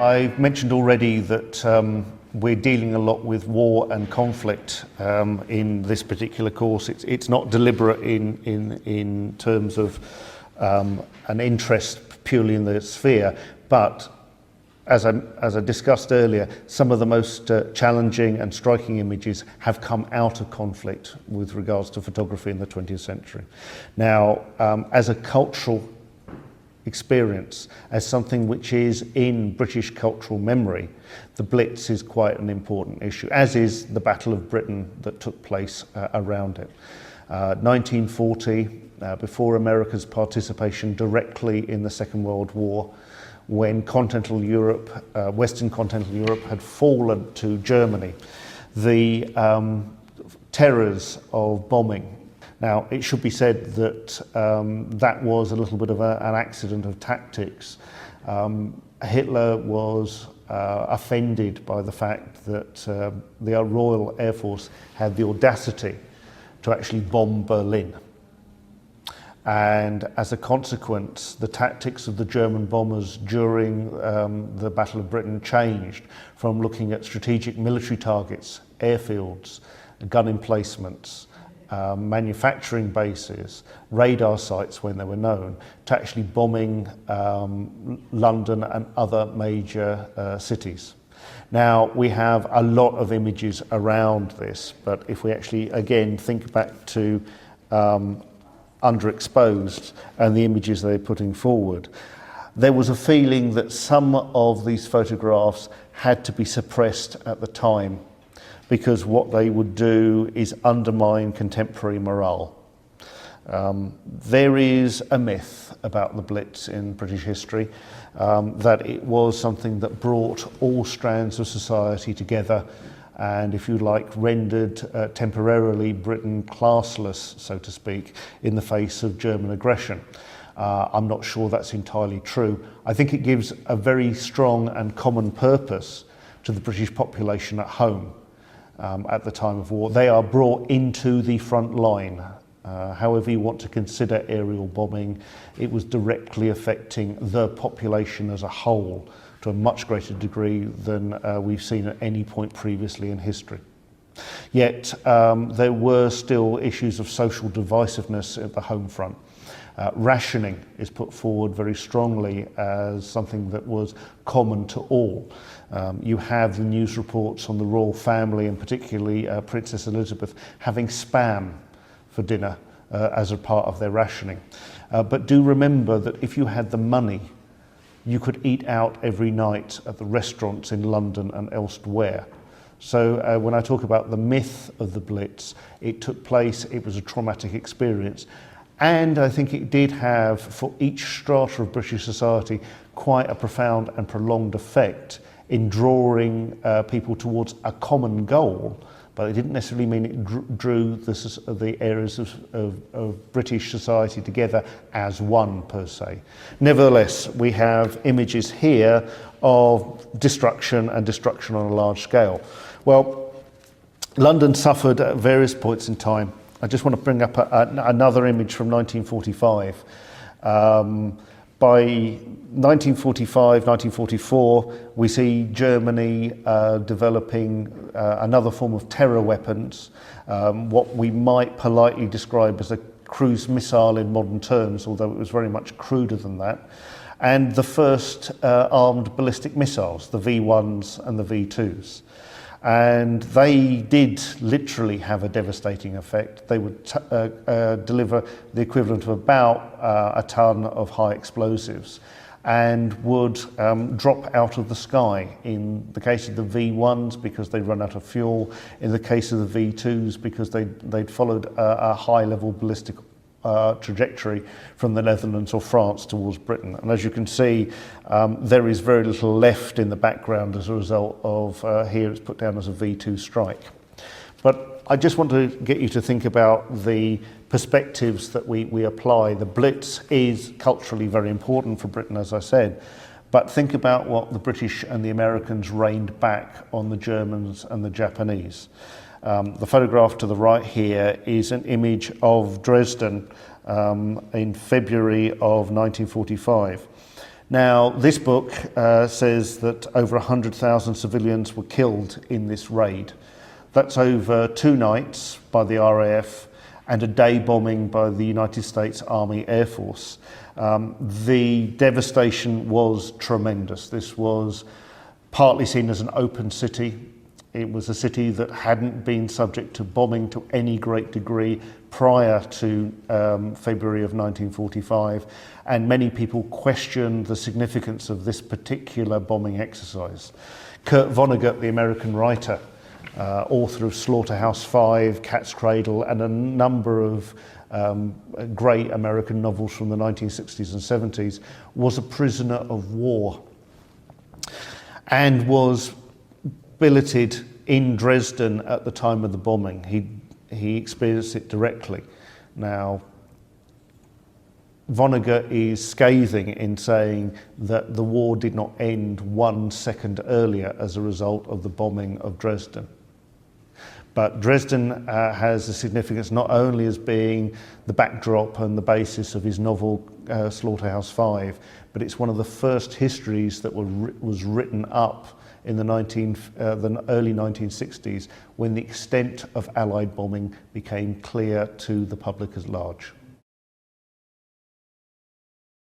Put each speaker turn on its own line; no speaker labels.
I've mentioned already that we're dealing a lot with war and conflict in this particular course. It's not deliberate in terms of an interest purely in the sphere, but as I discussed earlier, some of the most challenging and striking images have come out of conflict with regards to photography in the 20th century. Now, as a cultural experience, as something which is in British cultural memory, the Blitz is quite an important issue, as is the Battle of Britain that took place around it. 1940, before America's participation directly in the Second World War, when continental Europe, Western continental Europe had fallen to Germany, the terrors of bombing. Now, it should be said that that was a little bit of an accident of tactics. Hitler was offended by the fact that the Royal Air Force had the audacity to actually bomb Berlin. And as a consequence, the tactics of the German bombers during the Battle of Britain changed from looking at strategic military targets, airfields, gun emplacements, manufacturing bases, radar sites when they were known, to actually bombing London and other major cities. Now, we have a lot of images around this, but if we actually again think back to underexposed and the images they're putting forward, there was a feeling that some of these photographs had to be suppressed at the time, because what they would do is undermine contemporary morale. There is a myth about the Blitz in British history, that it was something that brought all strands of society together and, if you like, rendered temporarily Britain classless, so to speak, in the face of German aggression. I'm not sure that's entirely true. I think it gives a very strong and common purpose to the British population at home. At the time of war, they are brought into the front line. However you want to consider aerial bombing, it was directly affecting the population as a whole to a much greater degree than we've seen at any point previously in history. Yet there were still issues of social divisiveness at the home front. Rationing is put forward very strongly as something that was common to all. You have the news reports on the royal family, and particularly Princess Elizabeth, having spam for dinner as a part of their rationing. But do remember that if you had the money, you could eat out every night at the restaurants in London and elsewhere. So when I talk about the myth of the Blitz, it took place, it was a traumatic experience. And I think it did have, for each strata of British society, quite a profound and prolonged effect in drawing people towards a common goal, but it didn't necessarily mean it drew the areas of British society together as one, per se. Nevertheless, we have images here of destruction, and destruction on a large scale. Well, London suffered at various points in time. I just want to bring up another image from 1945. By 1945, 1944, we see Germany developing another form of terror weapons, what we might politely describe as a cruise missile in modern terms, although it was very much cruder than that, and the first armed ballistic missiles, the V1s and the V2s. And they did literally have a devastating effect. They would deliver the equivalent of about a ton of high explosives and would drop out of the sky. In the case of the V1s, because they'd run out of fuel. In the case of the V2s, because they'd followed a high-level ballistic trajectory from the Netherlands or France towards Britain. And as you can see, there is very little left in the background as a result of, here it's put down as a V2 strike. But I just want to get you to think about the perspectives that we apply. The Blitz is culturally very important for Britain, as I said, but think about what the British and the Americans rained back on the Germans and the Japanese. The photograph to the right here is an image of Dresden in February of 1945. Now, this book says that over 100,000 civilians were killed in this raid. That's over 2 nights by the RAF and a day bombing by the United States Army Air Force. The devastation was tremendous. This was partly seen as an open city. It was a city that hadn't been subject to bombing to any great degree prior to February of 1945, and many people questioned the significance of this particular bombing exercise. Kurt Vonnegut, the American writer, author of Slaughterhouse-Five, Cat's Cradle, and a number of great American novels from the 1960s and 70s, was a prisoner of war and was billeted in Dresden at the time of the bombing. He experienced it directly. Now, Vonnegut is scathing in saying that the war did not end 1 second earlier as a result of the bombing of Dresden. But Dresden has a significance not only as being the backdrop and the basis of his novel Slaughterhouse-Five, but it's one of the first histories that was written up in the early 1960s, when the extent of Allied bombing became clear to the public at large.